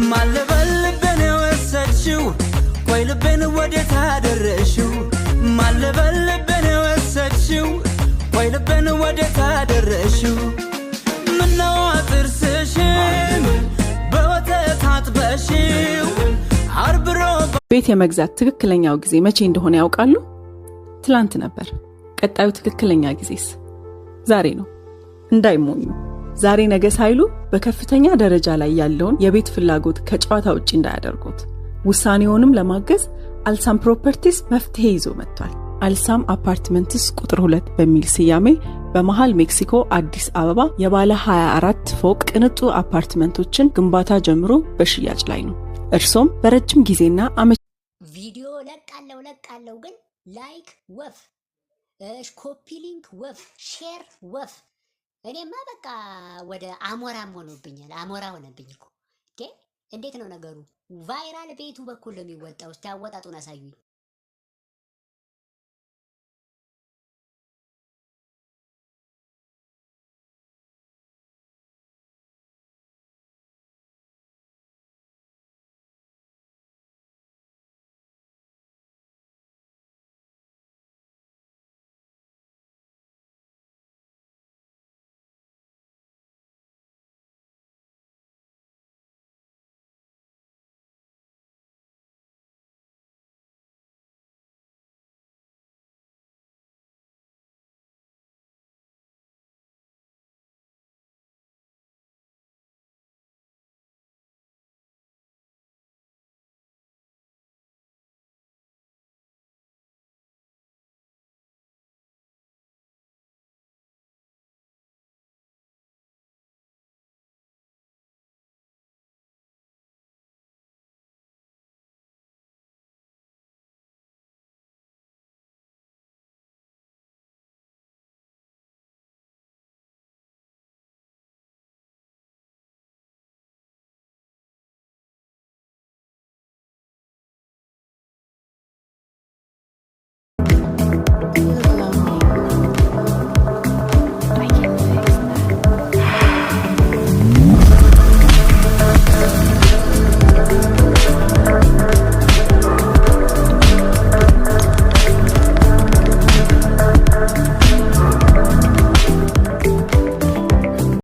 ማለበል ልቤን የወሰድሽው ቆይ ልቤን ወዴት አደረሽው ማለበል ልቤን የወሰድሽው ቆይ ልቤን ወዴት አደረሽው ምነው ጥርስሽን በወተት አጥበሽው አርብሮ ቤት የመግዛት ትክክለኛው ጊዜ መቼ እንደሆነ ያውቃሉ? ትላንት ነበር። ቀጣዩ ትክክለኛ ጊዜስ ዛሬ ነው። እንዳይሞኙ። ዛሬ ነገ ሳይሉ በከፍተኛ ደረጃ ላይ ያለውን የቤት ፍላጎት ከጨዋታ ውጪ እንዳያደርጉት። ውሳኔውንም ለማገዝ አልሳም ፕሮፐርቲስ መፍትሄ ይዞ መጥቷል። አልሳም አፓርትመንትስ ቁጥር 2 በሚል ስያሜ በመሃል ሜክሲኮ አዲስ አበባ የባለ 24 ፎቅ ቅንጡ አፓርትመንቶችን ግንባታ ጀምሮ በሽያጭ ላይ ነው። እርሶም በረጅም ጊዜና ቪዲዮ ለቃለው ግን ላይክ ወፍ ኮፒ ሊንክ ወፍ ሼር ወፍ እኔማ በቃ ወደ አሞራም ሆኖብኛል። አሞራ ሆነብኝ እኮ እንዴት ነው ነገሩ? ቫይራል ቤቱ በኩል ነው የሚወጣው። እስቲ አወጣጡን አሳዩኝ።